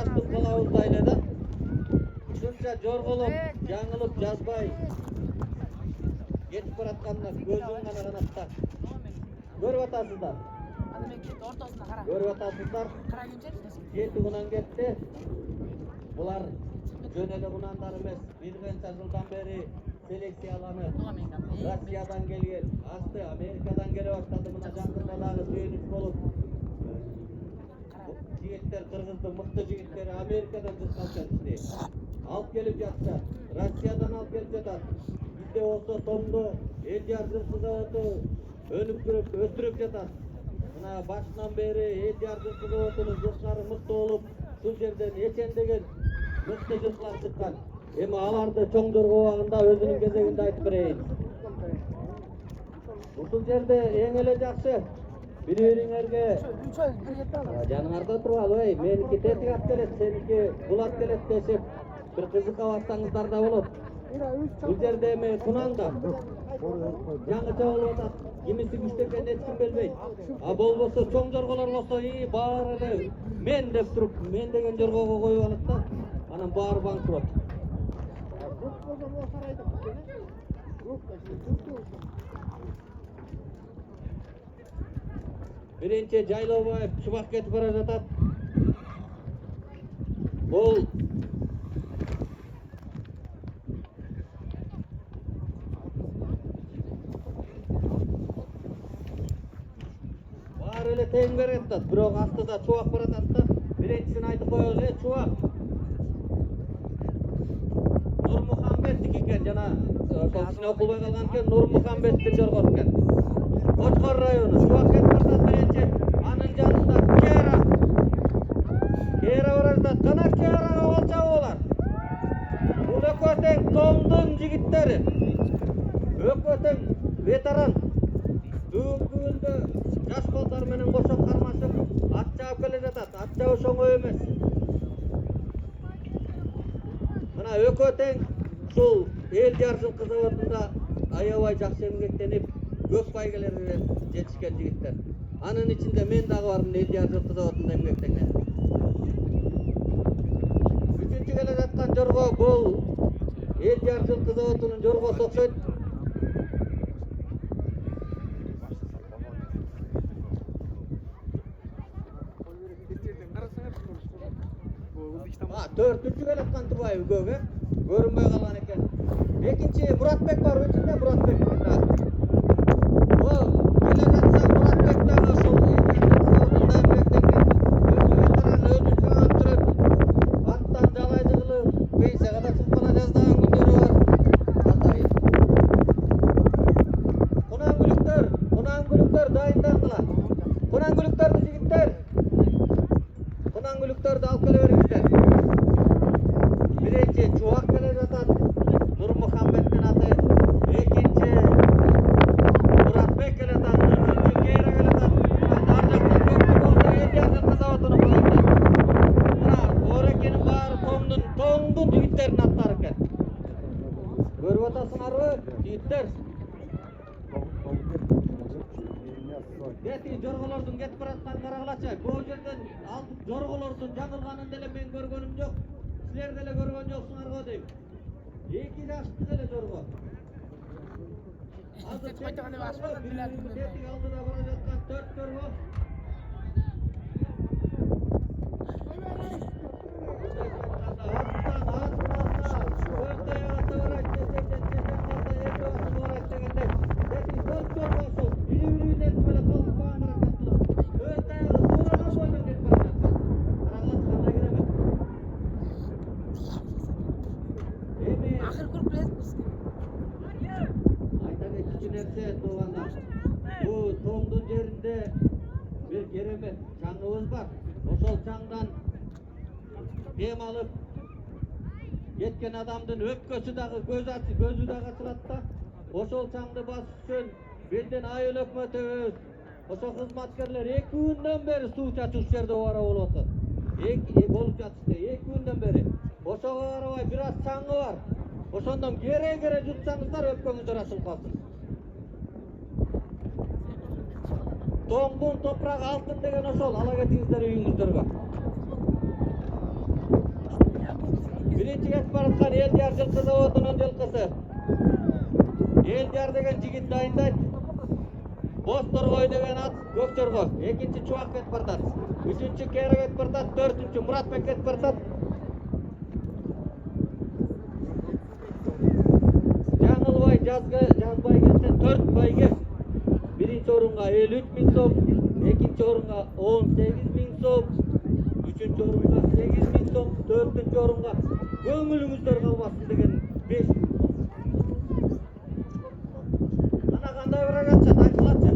Алтын калабызда эле да. Ушунча жорголоп, жаңылып, жазбай кетип баратканына көзүң гана канатта. Көрүп атасыздар. Аны мен кет ортосуна кара. Көрүп атасыздар. Кара күнчө. Жети кунан кетти. Булар жөн эле кунандар эмес. Bir канча жылдан бери селекцияланып Россиядан келген, асты Америкадан келе баштады. Мына жакында дагы сүйүнүч болуп жигиттер, кыргыздын мыкты жигиттери Америкадан жыскап жатты. Алып келип жатса, Россиядан алып келип жатат. Бизде болсо томду эл жар жылкы заводу өнүктүрүп, өстүрүп жатат. Мына башынан бери эл жар жылкы заводунун жылкылары мыкты болуп, ушул жерден эчендеген мыкты жылкылар чыккан. Эми аларды чоң жорго убагында өзүнүн кезегинде айтып берейин. Ушул жерде эң эле жакшы бири-бириңерге жаныңарда турбалыбы, меники тетик ап келет, сеники булат келет дешип бир кызыкка барсаңыздар да болот. Бул жерде эми кунанда жаңыча болуп атат. Кимиси күчтүү экенин эч ким билбейт. А болбосо чоң жорголор болсо, баары эле мен деп туруп, мен деген жоргого коюп алат да, анан баары банкрот. Биринчи Жайлообаев чубак кетип бара жатат. Бул баары эле тең берет да, бирок астыда чубак баратат да. Биринчисин айтып коелу, чубак. Нурмухамбеттики экен, жана ошол окубай калган экен, Нурмухамбеттин жоргосу экен. Кочкор району чубак кетип баратат биринчи. Анын жанында Кера бара жатат. Кана Керага болчу болар. Бул экөө тең Томдун жигиттери. Экөө тең ветеран. Бүгүнкү күндө жаш балдар менен кошо кармашып ат жаап келе жатат. Ат жабыш оңой эмес. Мына экөө тең ушул эл жар жылкы заводунда аябай жакшы эмгектенип, көп байгелерге жетишкен жигиттер. Анын ичинде мен дагы бармын, эл жар жылкы заводунда эмгектенген. Үчүнчү келе жаткан жорго бул эл жар жылкы заводунун жоргосу окшойт. Төртүнчү келе жаткан Турбаев көбү көрүнбөй калган экен. Экинчи Муратбек бар, үчүндө Муратбек бар. О, келе жатса Муратбек дагы ошол заводунда эмгектенген. Өзү чаап туруп, аттан жалайчы кылып, пенсияга да чыгып кала жаздаган күндөрү бар. Атайын. Кунангүлүктөр дайындангыла. Кунангүлүктөрдү жигиттер. Кунангүлүктөрдү алып келе бериңиздер. Биринчи чубак келе жатат, Нурмухамбеттин аты. Экинчи Муратбек келе жатат, үчүнчү Кера келе жатат. Ар жакта көпкө болду эл жар жылкы заводунун коюнда. Мына орекенин баары Томдун жигиттеринин аттары экен. Көрүп атасыңарбы, жигиттер? Дети жорголордун кетип баратканын карагылачы. Бул жерден жорголордун жаңылганын деле мен көргөнүм жок. Силер деле көргөн жоксуңар го дейм. Эки жаштык эле жорго. Азыр тетик алдыда бара жаткан 4 жорго. Бул Томдун жеринде бир керемет чаңыбыз бар. Ошол чаңдан дем алып кеткен адамдын өпкөсү дагы көзү дагы ачылат да. Ошол чаңды басыш үчүн белден айыл өкмөтүбүз, ошо кызматкерлер 2 күндөн бери суу чачуш жерде бара болуп атат. Болуп жатышты 2 күндөн бери. Ошого карабай бир аз чаңы бар. Ошондон кере жутсаңыздар өпкөңүздөр ачылып калсын. Томдун топурагы алтын деген ошол, ала кетиңиздер үйүңүздөргө. кетип бараткан Элдияр жылкы заводунун жылкысы. Элдияр деген жигит дайындайт. Бозторгой деген ат Көкчөргө. Экинчи Чубак кетип баратат. Үчүнчү Кері кетип баратат. Төртүнчү Муратбек кетип баратат. Жаңылбай жазбай келсе 4 байге. Биринчи орунга 53 000 сом, экинчи орунга 18 000 сом, үчүнчү орунга 8 000 сом, төртүнчү орунга көңүлүңүздөр калбасын деген 5 000 сом. Ана кандай бирок атчат, айтылатчы.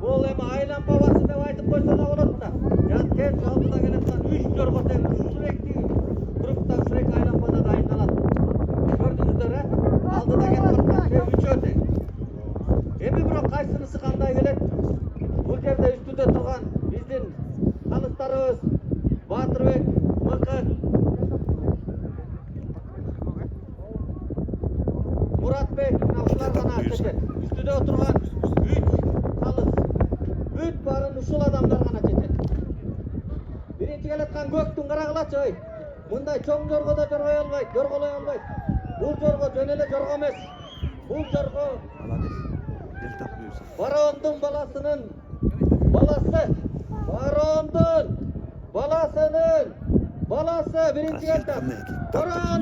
Бул эми айлан бабасы деп айтып койсо да болот да. Жат кеп алдыда келаткан 3 жорго тең сүректи группта сүрек айланбада дайындалат. Көрдүңүздөр, алдыда кетип бараткан 3 тең. Эми бирок кайсынысы кандай келет? Бул жерде үстүндө турган биздин калыстарыбыз Батырбек, Мыкы, Муратбек, ушулар гана чечет. Үстүндө отурган 3 калыс. Бүт барын ушул адамдар гана чечет. Биринчи келаткан көктүн карагылачы ой. Мындай чоң жоргодо жоргой албайт, жорголой албайт. Бул жорго жөн эле жорго эмес. Бул жорго Барондун баласынын баласы. Барондун баласы биринчи келди. Барон.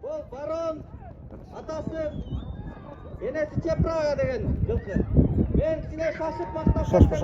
Бул барон атасы энеси Чепрага деген жылкы. Мен силе шашып мактап. Шаштырба.